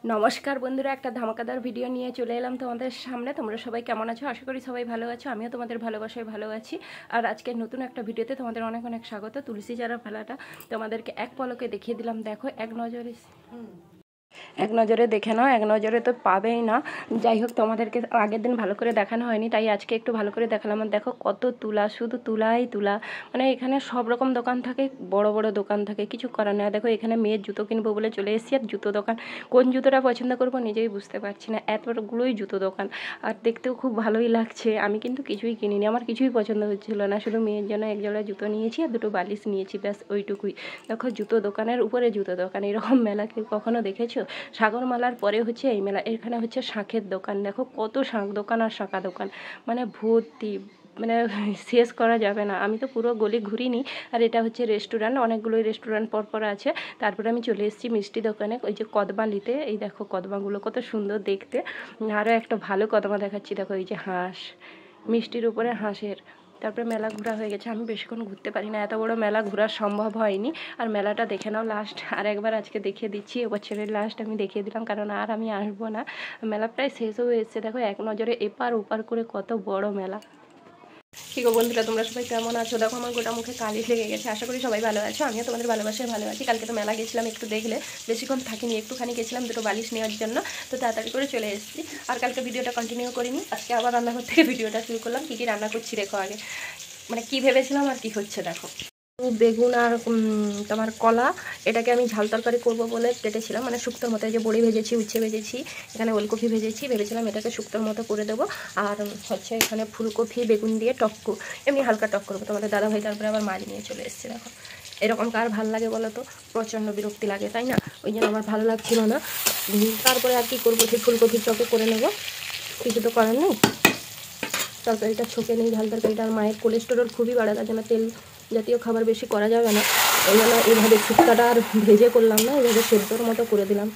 নমস্কার বন্ধুরা, একটা ধামাকাদার ভিডিও নিয়ে চলে এলাম তোমাদের সামনে। তোমরা সবাই কেমন আছো? আশা করি সবাই ভালো আছো। আমিও তোমাদের ভালোবাসায় ভালো আছি। আর আজকে নতুন একটা ভিডিওতে তোমাদের অনেক অনেক স্বাগত। তুলসী চারা ফেলাটা তোমাদেরকে এক পলকে দেখিয়ে দিলাম। দেখো, এক নজরে দেখে নাও, এক নজরে তো পাবেই না। যাই হোক, তোমাদেরকে আগের দিন ভালো করে দেখানো হয়নি, তাই আজকে একটু ভালো করে দেখালাম। আর দেখো কত তুলা, শুধু তুলাই তুলা। মানে এখানে সব রকম দোকান থাকে, বড় বড় দোকান থাকে, কিছু করার নেই। দেখো এখানে মেয়ের জুতো কিনবো বলে চলে এসেছি। আর জুতো দোকান, কোন জুতোটা পছন্দ করবো নিজেই বুঝতে পারছি না, এতগুলোই জুতো দোকান। আর দেখতেও খুব ভালোই লাগছে। আমি কিন্তু কিছুই কিনিনি, আমার কিছুই পছন্দ হচ্ছিল না। শুধু মেয়ের জন্য এক জোড়া জুতো নিয়েছি আর দুটো বালিশ নিয়েছি, ব্যাস ওইটুকুই। দেখো জুতো দোকানের উপরে জুতো দোকান, এরকম মেলা কেউ কখনো দেখেছো? সাগরমালার পরে হচ্ছে এই মেলা। এখানে হচ্ছে শাঁখের দোকান। দেখো কত শাঁখ দোকান আর শাঁখা দোকান, মানে ভর্তি, মানে শেষ করা যাবে না। আমি তো পুরো গলি ঘুরিনি। আর এটা হচ্ছে রেস্টুরেন্ট, অনেকগুলোই রেস্টুরেন্ট পরপর আছে। তারপরে আমি চলে এসেছি মিষ্টি দোকানে, ওই যে কদমা নিতে। এই দেখো কদমাগুলো কত সুন্দর দেখতে। আরও একটা ভালো কদমা দেখাচ্ছি, দেখো এই যে হাঁস, মিষ্টির উপরে হাঁসের। তারপরে মেলা ঘোরা হয়ে গেছে। আমি বেশিক্ষণ ঘুরতে পারি না, এত বড় মেলা ঘোরা সম্ভব হয়নি। আর মেলাটা দেখে নাও লাস্ট, আর একবার আজকে দেখিয়ে দিচ্ছি। এবছরের লাস্ট আমি দেখিয়ে দিলাম, কারণ আর আমি আসবো না। মেলা প্রায় শেষ হয়ে এসেছে। দেখো এক নজরে এপার ওপার করে কত বড় মেলা। ঠিক গো বন্ধুরা, তোমরা সবাই কেমন আছো? দেখো আমার গোটা মুখে কালি লেগে গেছে। আশা করি সবাই ভালো আছো। আমিও তোমাদের ভালোবাসায় ভালো আছি। কালকে তো মেলা গেছিলাম, একটু দেখলে, বেশিক্ষণ থাকিনি, একটুখানি গেছিলাম দুটো বালিশ নেওয়ার জন্য, তো তাড়াতাড়ি করে চলে এসেছি। আর কালকে ভিডিওটা কন্টিনিউ করিনি, আজকে আবার রান্নাঘর থেকে ভিডিওটা শুরু করলাম। কী কী রান্না করছি দেখো আগে, মানে কী ভেবেছিলাম আর কী হচ্ছে দেখো। বেগুন আর তোমার কলা, এটাকে আমি ঝাল তরকারি করবো বলে কেটেছিলাম, মানে শুক্তোর মতো। এই যে বড়ি ভেজেছি, উচ্ছে ভেজেছি, এখানে ওলকপি ভেজেছি, ভেবেছিলাম এটাকে শুক্তোর মতো করে দেবো। আর হচ্ছে এখানে ফুলকপি বেগুন দিয়ে টক্কু, এমনি হালকা টক করবো। তোমাদের দাদাভাই তারপরে আবার মাছ নিয়ে চলে এসেছে। দেখো এরকম কার ভাল লাগে বলো তো? প্রচণ্ড বিরক্তি লাগে, তাই না? ওই জন্য আমার ভালো লাগছিল না। তারপরে আর কি করবো, সেই ফুলকপির টকে করে নেবো, কিছু তো করার নেই। তরকারিটা ছোকে নেই, ঝাল তরকারিটা। আর মায়ের কোলেস্টেরল খুবই বাড়ে, তার জন্য তেল জাতীয় খাবার বেশি করা যাবে না। ওই জন্য এইভাবে শুক্তাটা আর ভেজে করলাম না, এইভাবে সেদ্ধর মতো করে দিলাম।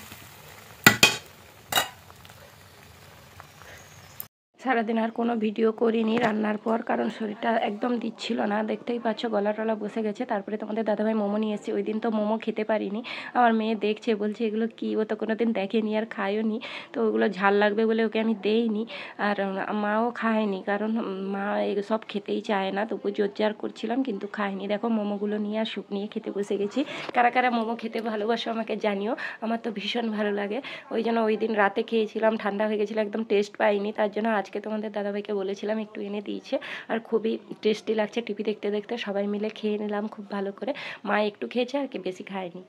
সারাদিন আর কোনো ভিডিও করিনি রান্নার পর, কারণ শরীরটা একদম দিচ্ছিল না। দেখতেই পাচ্ছ গলা টলা বসে গেছে। তারপরে তোমাদের দাদাভাই মোমো নিয়ে এসেছে। ওই দিন তো মোমো খেতে পারিনি। আমার মেয়ে দেখছে, বলছে এগুলো কী, ও তো কোনো দিন দেখেনি আর খায়ও নি, তো ওগুলো ঝাল লাগবে বলে ওকে আমি দেইনি। আর মাও খায়নি, কারণ মা সব খেতেই চায় না। তবু জোরজার করছিলাম, কিন্তু খায়নি। দেখো মোমোগুলো নিয়ে আর স্যুপ নিয়ে খেতে বসে গেছি। কারা কারা মোমো খেতে ভালোবাসো আমাকে জানিও, আমার তো ভীষণ ভালো লাগে। ওই জন্য ওই দিন রাতে খেয়েছিলাম, ঠান্ডা হয়ে গেছিলো, একদম টেস্ট পাইনি। তার জন্য আজকে তোমাদের দাদাভাইকে বলেছিলাম, একটু এনে দিয়েছে। আর খুবই টেস্টি লাগছে। টিভি দেখতে দেখতে সবাই মিলে খেয়ে নিলাম খুব ভালো করে। মা একটু খেয়েছে, আর কি বেশি খায়নি।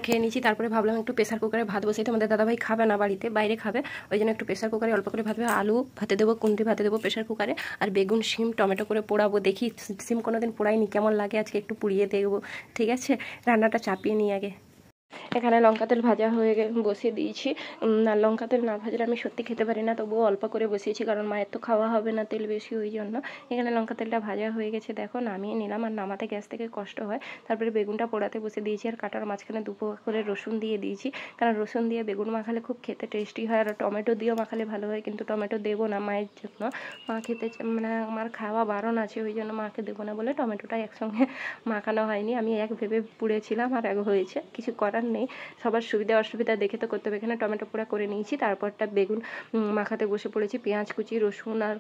খেয়ে নিয়েছি। তারপরে ভাবলাম একটু প্রেসার কুকারে ভাত বসে, তোমাদের দাদাভাই খাবে না বাড়িতে, বাইরে খাবে। ওই জন্য একটু প্রেসার কুকারে অল্প করে ভাত, আলু ভাতে দেবো, কুন্দ্রি ভাতে দেবো প্রেসার কুকারে। আর বেগুন শিম টমেটো করে পোড়াবো। দেখি, শিম কোনোদিন পোড়াইনি, কেমন লাগে আজকে একটু পুড়িয়ে দেখবো। ঠিক আছে, রান্নাটা চাপিয়ে নিই আগে। এখানে লঙ্কা তেল ভাজা হয়ে বসিয়ে দিয়েছি। আর লঙ্কা তেল না ভাজলে আমি সত্যি খেতে পারি না, তবুও অল্প করে বসিয়েছি, কারণ মায়ের তো খাওয়া হবে না তেল বেশি, ওই জন্য। এখানে লঙ্কা তেলটা ভাজা হয়ে গেছে, দেখো নামিয়ে নিলাম। আর নামাতে গ্যাস থেকে কষ্ট হয়। তারপরে বেগুনটা পোড়াতে বসে দিয়েছি। আর কাটার মাঝখানে দুপো করে রসুন দিয়ে দিয়েছি, কারণ রসুন দিয়ে বেগুন মাখালে খুব খেতে টেস্টি হয়। আর টমেটো দিয়েও মাখালে ভালো হয়, কিন্তু টমেটো দেবো না মায়ের জন্য। মা খেতে মানে আমার খাওয়া বারণ আছে, ওই জন্য মাকে দেবো না বলে টমেটোটা একসঙ্গে মাখানো হয়নি। আমি এক ভেবে পুড়েছিলাম, আর এক হয়েছে, কিছু করার নেই। সবার সুবিধা অসুবিধা দেখে তো করতে হবে। এখানে টমেটো পোড়া করে নিয়েছি, তারপরটা বেগুন মাখাতে বসে পড়েছি। পেঁয়াজ কুচি, রসুন আর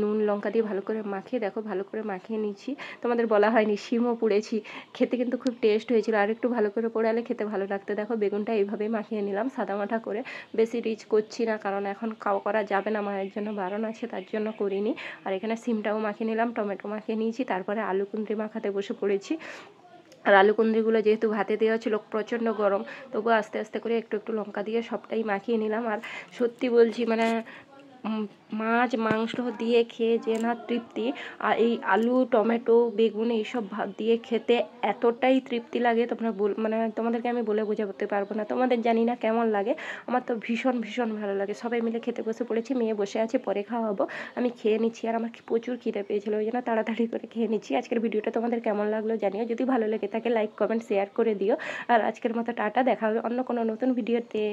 নুন লঙ্কা দিয়ে ভালো করে মাখিয়ে, দেখো ভালো করে মাখিয়ে নিচ্ছি। তোমাদের বলা হয়নি শিমও পুড়েছি, খেতে কিন্তু খুব টেস্ট হয়েছিল। আর একটু ভালো করে পোড়ালে খেতে ভালো লাগতো। দেখো বেগুনটা এইভাবেই মাখিয়ে নিলাম সাদামাঠা করে, বেশি রিচ করছি না, কারণ এখন খাওয়া করা যাবে না, মায়ের জন্য বারণ আছে, তার জন্য করিনি। আর এখানে সিমটাও মাখিয়ে নিলাম, টমেটো মাখিয়ে নিয়েছি। তারপরে আলু কুঁদরি মাখাতে বসে পড়েছি। আর আলু কুঁদরিগুলো যেহেতু ভাতে দেওয়া ছিল, প্রচণ্ড গরম, তবুও আস্তে আস্তে করে একটু একটু লঙ্কা দিয়ে সবটাই মাখিয়ে নিলাম। আর সত্যি বলছি, মানে মাছ মাংস দিয়ে খেয়ে যে না তৃপ্তি, আর এই আলু টমেটো বেগুন এইসব ভাত দিয়ে খেতে এতটাই তৃপ্তি লাগে, তোমরা মানে তোমাদেরকে আমি বলে বোঝাতে পারবো না। তোমাদের জানি না কেমন লাগে, আমার তো ভীষণ ভীষণ ভালো লাগে। সবাই মিলে খেতে বসে পড়েছি, মেয়ে বসে আছে, পরে খাওয়াবো। আমি খেয়ে নিচ্ছি, আর আমার প্রচুর খিদে পেয়েছিলো, ওই জন্য তাড়াতাড়ি করে খেয়ে নিচ্ছি। আজকের ভিডিওটা তোমাদের কেমন লাগলো জানিও, যদি ভালো লেগে থাকে লাইক কমেন্ট শেয়ার করে দিও। আর আজকের মতো টাটা, দেখা হবে অন্য কোনো নতুন ভিডিওতে।